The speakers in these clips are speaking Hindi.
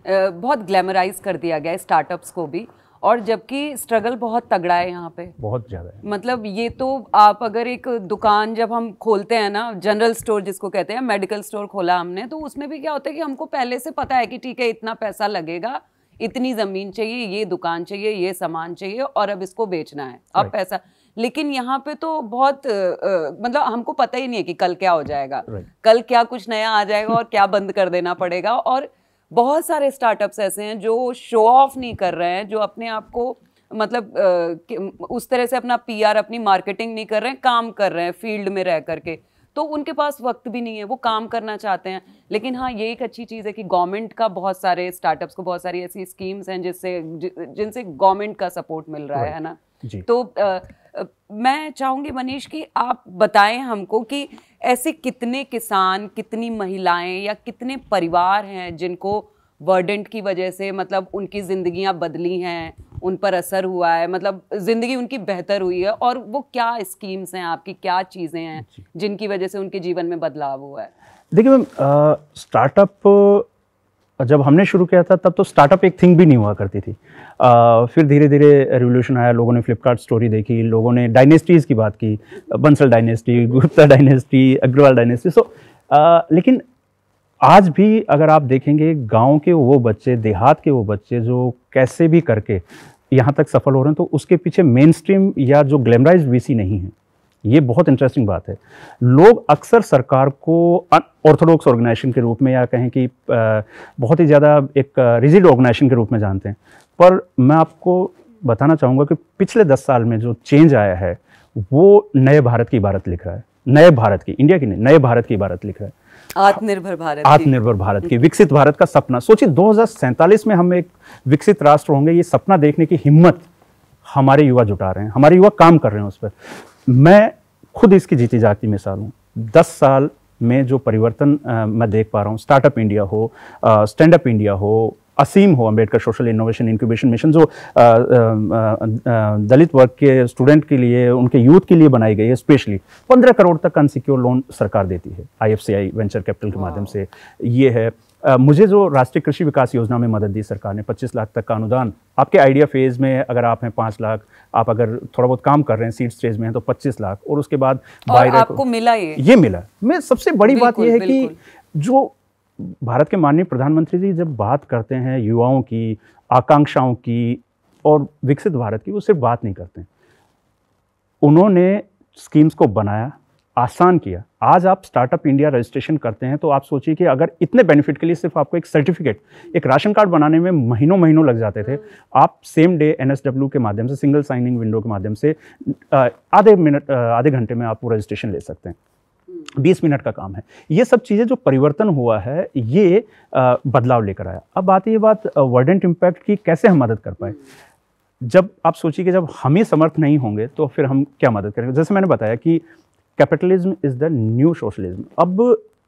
बहुत ग्लैमराइज कर दिया गया है स्टार्टअप्स को भी, और जबकि स्ट्रगल बहुत तगड़ा है यहाँ पे, बहुत ज़्यादा है। मतलब ये तो आप अगर एक दुकान जब हम खोलते हैं ना, जनरल स्टोर जिसको कहते हैं, मेडिकल स्टोर खोला हमने, तो उसमें भी क्या होता है कि हमको पहले से पता है कि ठीक है इतना पैसा लगेगा, इतनी ज़मीन चाहिए, ये दुकान चाहिए, ये सामान चाहिए, और अब इसको बेचना है, अब पैसा। लेकिन यहाँ पे तो बहुत मतलब हमको पता ही नहीं है कि कल क्या हो जाएगा, कल क्या कुछ नया आ जाएगा और क्या बंद कर देना पड़ेगा। और बहुत सारे स्टार्टअप्स ऐसे हैं जो शो ऑफ नहीं कर रहे हैं, जो अपने आप को मतलब उस तरह से अपना पीआर, अपनी मार्केटिंग नहीं कर रहे हैं, काम कर रहे हैं फील्ड में रह करके, तो उनके पास वक्त भी नहीं है, वो काम करना चाहते हैं। लेकिन हाँ, ये एक अच्छी चीज़ है कि गवर्नमेंट का बहुत सारे स्टार्टअप्स को बहुत सारी ऐसी स्कीम्स हैं जिनसे गवर्नमेंट का सपोर्ट मिल रहा है ना। तो मैं चाहूँगी मनीष कि आप बताएं हमको कि ऐसे कितने किसान, कितनी महिलाएं या कितने परिवार हैं जिनको वर्डेंट की वजह से मतलब उनकी ज़िंदगियां बदली हैं, उन पर असर हुआ है, मतलब ज़िंदगी उनकी बेहतर हुई है, और वो क्या स्कीम्स हैं आपकी, क्या चीज़ें हैं जिनकी वजह से उनके जीवन में बदलाव हुआ है? देखिए मैम, स्टार्टअप जब हमने शुरू किया था तब तो स्टार्टअप एक थिंग भी नहीं हुआ करती थी। फिर धीरे धीरे रिवोल्यूशन आया, लोगों ने फ्लिपकार्ट स्टोरी देखी, लोगों ने डायनेस्टीज़ की बात की, Bansal dynasty, Gupta dynasty, Agarwal dynasty. लेकिन आज भी अगर आप देखेंगे, गांव के वो बच्चे, देहात के वो बच्चे जो कैसे भी करके यहाँ तक सफल हो रहे हैं, तो उसके पीछे मेन स्ट्रीम या जो ग्लैमराइज्ड वीसी नहीं है। ये बहुत इंटरेस्टिंग बात है। लोग अक्सर सरकार को ऑर्थोडॉक्स ऑर्गेनाइजेशन के रूप में, या कहें कि बहुत ही ज़्यादा एक रिजिड ऑर्गेनाइजेशन के रूप में जानते हैं। पर मैं आपको बताना चाहूँगा कि पिछले 10 साल में जो चेंज आया है वो नए भारत की इबारत लिख रहा है। नए भारत की, इंडिया की नहीं, नए भारत की इबारत लिख रहा है। आत्मनिर्भर भारत की, विकसित भारत का सपना। सोचिए 2047 में हम एक विकसित राष्ट्र होंगे, ये सपना देखने की हिम्मत हमारे युवा जुटा रहे हैं, हमारे युवा काम कर रहे हैं उस पर। मैं खुद इसकी जीती जागती मिसाल हूँ। 10 साल में जो परिवर्तन मैं देख पा रहा हूँ, स्टार्टअप इंडिया हो, स्टैंड अप इंडिया हो, असीम हो, Ambedkar social innovation incubation mission, जो दलित वर्ग के स्टूडेंट के लिए, उनके यूथ के लिए बनाई गई है स्पेशली। 15 करोड़ तक अनसिक्योर लोन सरकार देती है IFCI वेंचर कैपिटल के माध्यम से। ये है मुझे जो राष्ट्रीय कृषि विकास योजना में मदद दी सरकार ने, 25 लाख तक का अनुदान। आपके आइडिया फेज में अगर आप हैं 5 लाख, आप अगर थोड़ा बहुत काम कर रहे हैं, सीड स्टेज में हैं, तो 25 लाख, और उसके बाद आपको मिला ये मिला। मैं सबसे बड़ी बात यह है कि जो भारत के माननीय प्रधानमंत्री जी जब बात करते हैं युवाओं की, आकांक्षाओं की और विकसित भारत की, वो सिर्फ बात नहीं करते हैं, उन्होंने स्कीम्स को बनाया, आसान किया। आज आप स्टार्टअप इंडिया रजिस्ट्रेशन करते हैं तो आप सोचिए कि अगर इतने बेनिफिट के लिए सिर्फ आपको एक सर्टिफिकेट, एक राशन कार्ड बनाने में महीनों लग जाते थे, आप सेम डे NSW के माध्यम से, सिंगल साइनिंग विंडो के माध्यम से आधे घंटे में आप वो रजिस्ट्रेशन ले सकते हैं। 20 मिनट का काम है। ये सब चीज़ें जो परिवर्तन हुआ है, ये बदलाव लेकर आया। अब आती है बात वर्डेंट इम्पैक्ट की, कैसे हम मदद कर पाए। जब आप सोचिए कि जब हम ही समर्थ नहीं होंगे तो फिर हम क्या मदद करेंगे। जैसे मैंने बताया कि capitalism is the new socialism. अब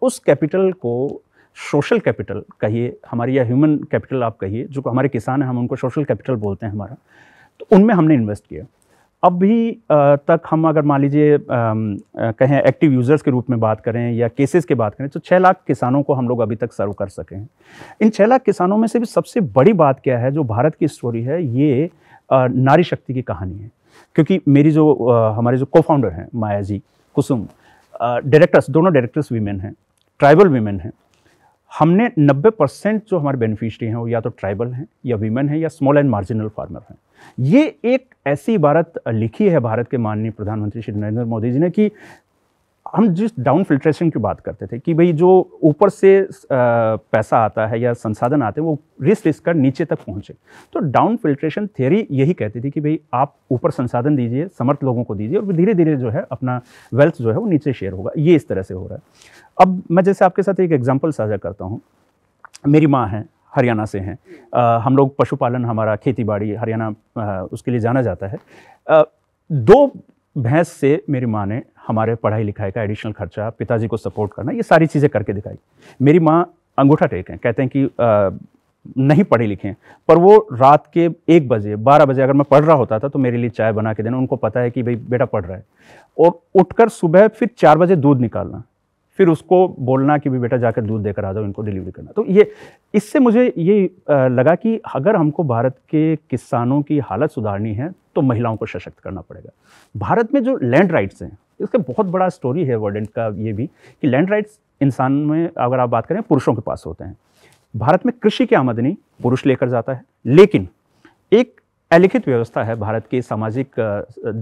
उस कैपिटल को सोशल कैपिटल कहिए हमारी, या ह्यूमन कैपिटल आप कहिए, जो हमारे किसान हैं हम उनको सोशल कैपिटल बोलते हैं हमारा, तो उनमें हमने इन्वेस्ट किया। अब भी तक हम अगर मान लीजिए कहें एक्टिव यूज़र्स के रूप में बात करें या केसेस की बात करें, तो 6 लाख किसानों को हम लोग अभी तक सर्व कर सके हैं। इन 6 लाख किसानों में से भी सबसे बड़ी बात क्या है, जो भारत की स्टोरी है, ये नारी शक्ति की कहानी है। क्योंकि मेरी जो हमारे जो को-फाउंडर हैं माया जी, कुसुम, डायरेक्टर्स, दोनों डायरेक्टर्स वीमेन हैं, ट्राइबल वीमेन हैं। हमने 90% जो हमारे बेनिफिशियरी हैं वो या तो ट्राइबल हैं, या वीमेन हैं, या स्मॉल एंड मार्जिनल फार्मर हैं। ये एक ऐसी इबारत लिखी है भारत के माननीय प्रधानमंत्री श्री नरेंद्र मोदी जी ने कि हम जिस डाउन फिल्ट्रेशन की बात करते थे कि भाई जो ऊपर से पैसा आता है या संसाधन आते हैं वो रिस्क कर नीचे तक पहुंचे, तो डाउन फिल्ट्रेशन थियरी यही कहती थी कि भाई आप ऊपर संसाधन दीजिए, समर्थ लोगों को दीजिए, और धीरे धीरे जो है अपना वेल्थ जो है वो नीचे शेयर होगा। ये इस तरह से हो रहा है। अब मैं जैसे आपके साथ एक एग्जाम्पल साझा करता हूँ। मेरी माँ हैं, हरियाणा से हैं। हम लोग पशुपालन, हमारा खेती बाड़ी हरियाणा उसके लिए जाना जाता है। 2 भैंस से मेरी माँ ने हमारे पढ़ाई लिखाई का एडिशनल खर्चा, पिताजी को सपोर्ट करना, ये सारी चीज़ें करके दिखाई। मेरी माँ अंगूठा टेक हैं, कहते हैं कि नहीं पढ़े लिखे हैं, पर वो रात के 1 बजे 12 बजे अगर मैं पढ़ रहा होता था तो मेरे लिए चाय बना के देना। उनको पता है कि भाई बेटा पढ़ रहा है, और उठकर सुबह फिर 4 बजे दूध निकालना, फिर उसको बोलना कि भी बेटा जाकर दूध देकर आ जाओ, इनको डिलीवरी करना। तो ये इससे मुझे ये लगा कि अगर हमको भारत के किसानों की हालत सुधारनी है तो महिलाओं को सशक्त करना पड़ेगा। भारत में जो लैंड राइट्स हैं, इसका बहुत बड़ा स्टोरी है वर्डेंट का ये भी, कि लैंड राइट्स इंसान में अगर आप बात करें पुरुषों के पास होते हैं। भारत में कृषि की आमदनी पुरुष लेकर जाता है, लेकिन एक अलिखित व्यवस्था है भारत के सामाजिक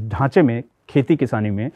ढांचे में, खेती किसानी में,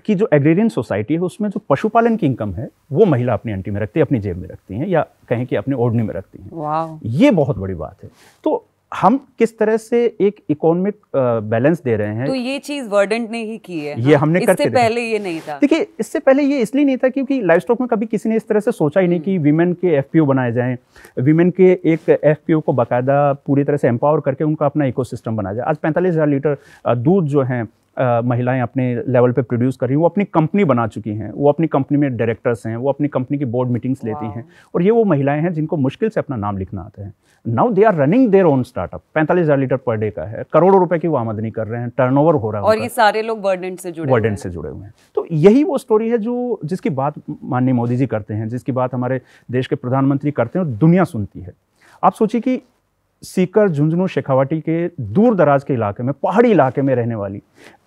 कि जो एग्रेरियन सोसाइटी है उसमें जो पशुपालन की इनकम है वो महिला अपनी अंटी में रखती है, अपनी जेब में रखती हैं, या कहें कि अपनी ओढ़नी में रखती हैं। ये बहुत बड़ी बात है। तो हम किस तरह से एक इकोनॉमिक बैलेंस दे रहे हैं, तो ये चीज वर्डेंट ने ही की है। ये हमने करके इससे पहले ये नहीं था। देखिए, इससे पहले ये इसलिए नहीं था क्योंकि लाइव स्टॉक में कभी किसी ने इस तरह से सोचा ही नहीं कि विमेन के एफपीओ बनाए जाएं, विमेन के एक एफपीओ को बाकायदा पूरी तरह से एम्पावर करके उनका अपना इकोसिस्टम बनाया जाए। आज 45,000 लीटर दूध जो है महिलाएं अपने लेवल पे प्रोड्यूस कर रही हैं, वो अपनी कंपनी बना चुकी हैं, वो अपनी कंपनी में डायरेक्टर्स हैं, वो अपनी कंपनी की बोर्ड मीटिंग्स लेती हैं, और ये वो महिलाएं हैं जिनको मुश्किल से अपना नाम लिखना आता है। Now they are running their own startup. 45,000 litre per day का है, करोड़ों रुपए की वो आमदनी कर रहे हैं, टर्नओवर हो रहा है, और ये सारे लोग वर्डेंट से जुड़े हुए हैं। तो यही वो स्टोरी है जो जिसकी बात माननीय मोदी जी करते हैं, जिसकी बात हमारे देश के प्रधानमंत्री करते हैं और दुनिया सुनती है। आप सोचिए कि सीकर, झुंझुनू, शेखावाटी के दूर दराज के इलाके में, पहाड़ी इलाके में रहने वाली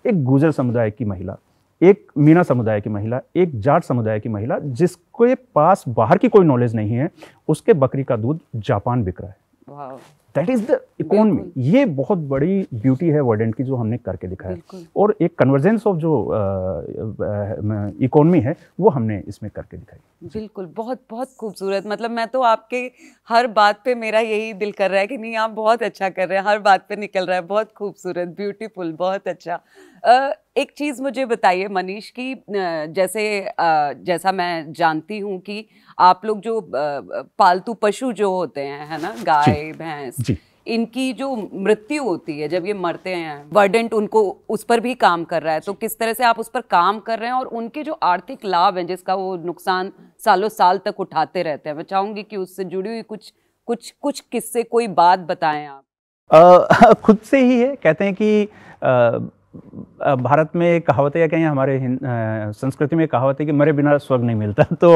एक गुर्जर समुदाय की महिला, एक मीना समुदाय की महिला, एक जाट समुदाय की महिला, जिसके पास बाहर की कोई नॉलेज नहीं है, उसके बकरी का दूध जापान बिक रहा है। That is the economy. ये बहुत बड़ी ब्यूटी है वर्डेंट की जो हमने करके दिखाया, और एक कन्वर्जेंस ऑफ जो इकोनॉमी है वो हमने इसमें करके दिखाई। बिल्कुल, बहुत बहुत खूबसूरत। मतलब मैं तो आपके हर बात पे मेरा यही दिल कर रहा है कि नहीं, आप बहुत अच्छा कर रहे हैं, हर बात पे निकल रहा है, बहुत खूबसूरत, ब्यूटीफुल, बहुत अच्छा। एक चीज़ मुझे बताइए मनीष की, जैसा मैं जानती हूँ कि आप लोग जो पालतू पशु जो होते हैं, है ना, गाय भैंस, इनकी जो मृत्यु होती है जब ये मरते हैं, वर्डेंट उनको उस पर भी काम कर रहा है। तो किस तरह से आप उस पर काम कर रहे हैं, और उनके जो आर्थिक लाभ हैं जिसका वो नुकसान सालों साल तक उठाते रहते हैं, मैं चाहूंगी कि उससे जुड़ी हुई कुछ किस्से, कोई बात बताएं आप। खुद से ही है। कहते हैं कि भारत में एक कहावत है, कहीं हमारे संस्कृति में कहावत है कि मरे बिना स्वर्ग नहीं मिलता। तो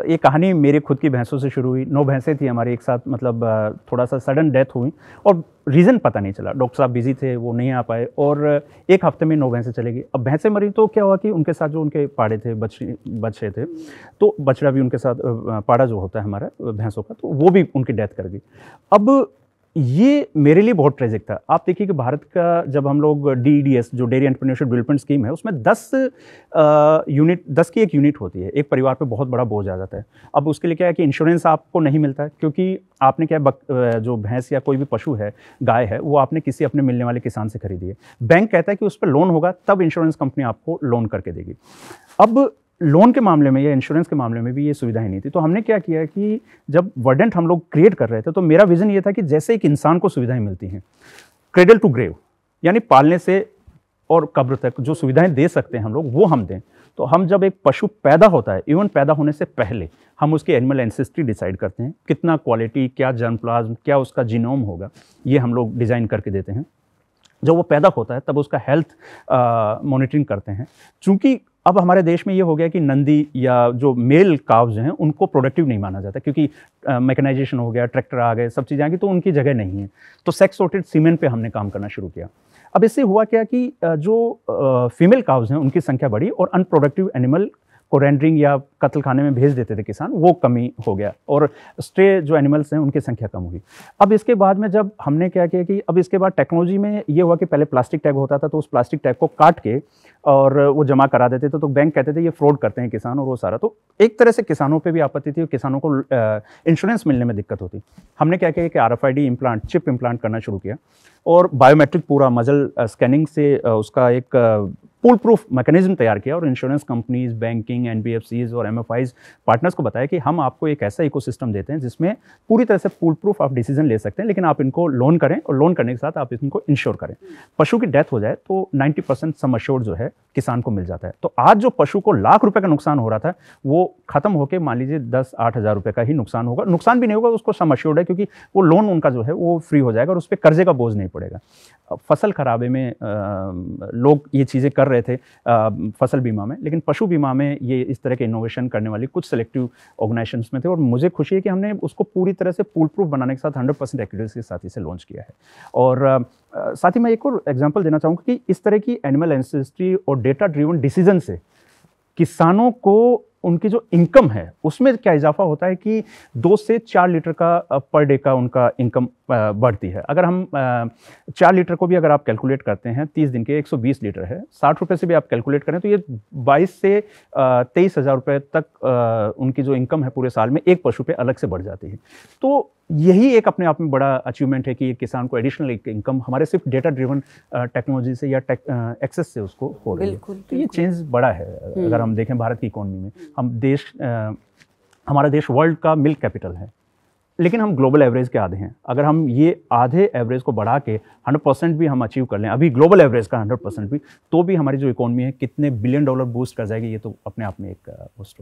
ये कहानी मेरे खुद की भैंसों से शुरू हुई। 9 भैंसें थी हमारी एक साथ, मतलब थोड़ा सा सडन डेथ हुई और रीज़न पता नहीं चला। डॉक्टर साहब बिजी थे, वो नहीं आ पाए, और एक हफ्ते में 9 भैंसें चली गई। अब भैंसें मरी तो क्या हुआ कि उनके साथ जो उनके पाड़े थे, बच्चे थे, तो बछड़ा भी उनके साथ, पाड़ा जो होता है हमारा भैंसों का, तो वो भी उनकी डेथ कर गई। अब ये मेरे लिए बहुत ट्रेजिक था। आप देखिए कि भारत का जब हम लोग DEDS जो डेयरी एंटरप्रेन्योरशिप डेवलपमेंट स्कीम है, उसमें 10 की एक यूनिट होती है। एक परिवार पे बहुत बड़ा बोझ आ जाता है। अब उसके लिए क्या है कि इंश्योरेंस आपको नहीं मिलता है, क्योंकि आपने क्या जो भैंस या कोई भी पशु है, गाय है, वो आपने किसी अपने मिलने वाले किसान से खरीदी है। बैंक कहता है कि उस पर लोन होगा, तब इंश्योरेंस कंपनी आपको लोन करके देगी। अब लोन के मामले में या इंश्योरेंस के मामले में भी ये सुविधाएं नहीं थी। तो हमने क्या किया कि जब वर्डेंट हम लोग क्रिएट कर रहे थे, तो मेरा विजन ये था कि जैसे एक इंसान को सुविधाएं मिलती हैं, क्रेडल टू ग्रेव, यानी पालने से और कब्र तक जो सुविधाएं दे सकते हैं हम लोग, वो हम दें। तो हम जब एक पशु पैदा होता है, इवन पैदा होने से पहले हम उसकी एनिमल एंसेस्ट्री डिसाइड करते हैं, कितना क्वालिटी, क्या जर्मप्लाज्म, क्या उसका जीनोम होगा, ये हम लोग डिज़ाइन करके देते हैं। जब वो पैदा होता है तब उसका हेल्थ मॉनिटरिंग करते हैं। चूँकि अब हमारे देश में ये हो गया कि नंदी या जो मेल काव्स हैं उनको प्रोडक्टिव नहीं माना जाता, क्योंकि मैकेनाइजेशन हो गया, ट्रैक्टर आ गए, सब चीज़ें आ गई, तो उनकी जगह नहीं है। तो सेक्स सॉर्टेड सीमेन पे हमने काम करना शुरू किया। अब इससे हुआ क्या कि जो फीमेल काव्स हैं उनकी संख्या बढ़ी, और अनप्रोडक्टिव एनिमल को रेंडरिंग या कत्ल खाने में भेज देते थे किसान, वो कमी हो गया, और स्ट्रे जो एनिमल्स हैं उनकी संख्या कम हुई। अब इसके बाद में जब हमने क्या किया कि अब इसके बाद टेक्नोलॉजी में ये हुआ कि पहले प्लास्टिक टैग होता था, तो उस प्लास्टिक टैग को काट के और वो जमा करा देते थे, तो बैंक कहते थे ये फ्रॉड करते हैं किसान, और वो सारा। तो एक तरह से किसानों पे भी आपत्ति थी, और किसानों को इंश्योरेंस मिलने में दिक्कत होती। हमने क्या किया कि RFID इम्प्लांट, चिप इम्प्लांट करना शुरू किया, और बायोमेट्रिक पूरा मजल स्कैनिंग से उसका एक पुल प्रूफ मैकेनिज्म तैयार किया, और इंश्योरेंस कंपनीज, बैंकिंग, NBFCs और MFIs पार्टनर्स को बताया कि हम आपको एक ऐसा इकोसिस्टम देते हैं जिसमें पूरी तरह से पुल प्रूफ आप डिसीजन ले सकते हैं, लेकिन आप इनको लोन करें, और लोन करने के साथ आप इनको इंश्योर करें। पशु की डेथ हो जाए तो 90% सम अश्योर्ड जो है किसान को मिल जाता है। तो आज जो पशु को लाख रुपए का नुकसान हो रहा था, वो खत्म होकर मान लीजिए 10-8 हज़ार रुपए का ही नुकसान होगा। नुकसान भी नहीं होगा, उसको सम अश्योर्ड है, क्योंकि वो लोन उनका जो है वो फ्री हो जाएगा, और उस पर कर्जे का बोझ नहीं पड़ेगा। फसल खराबे में लोग ये चीज़ें कर रहे थे फसल बीमा में, लेकिन पशु बीमा में ये इस तरह के इनोवेशन करने वाली कुछ सेलेक्टिव ऑर्गेनाइजेशंस में थे और मुझे खुशी है कि हमने उसको पूरी तरह से फूल प्रूफ बनाने के साथ 100% एक्यूरेसी के साथ इसे लॉन्च किया है। और साथ ही मैं एक और एग्जांपल देना चाहूँगा कि इस तरह की एनिमल एंसेस्ट्री और डेटा ड्रिवन डिसीजन से किसानों को उनकी जो इनकम है उसमें क्या इजाफा होता है कि 2 से 4 लीटर का पर डे का उनका इनकम बढ़ती है। अगर हम 4 लीटर को भी अगर आप कैलकुलेट करते हैं 30 दिन के 120 लीटर है, 60 रुपये से भी आप कैलकुलेट करें तो ये 22 से 23 हज़ार रुपये तक उनकी जो इनकम है पूरे साल में एक पशु पे अलग से बढ़ जाती है। तो यही एक अपने आप में बड़ा अचीवमेंट है कि एक किसान को एडिशनल एक इनकम हमारे सिर्फ डेटा ड्रिवन टेक्नोलॉजी से या एक्सेस से उसको हो रही है। तो ये चेंज बड़ा है। अगर हम देखें भारत की इकोनॉमी में, हमारा देश वर्ल्ड का मिल्क कैपिटल है, लेकिन हम ग्लोबल एवरेज के आधे हैं। अगर हम ये आधे एवरेज को बढ़ा के 100% भी हम अचीव कर लें, अभी ग्लोबल एवरेज का 100% भी, तो भी हमारी जो इकोनॉमी है कितने $1 बिलियन बूस्ट कर जाएगी, ये तो अपने आप में एक स्टोरी।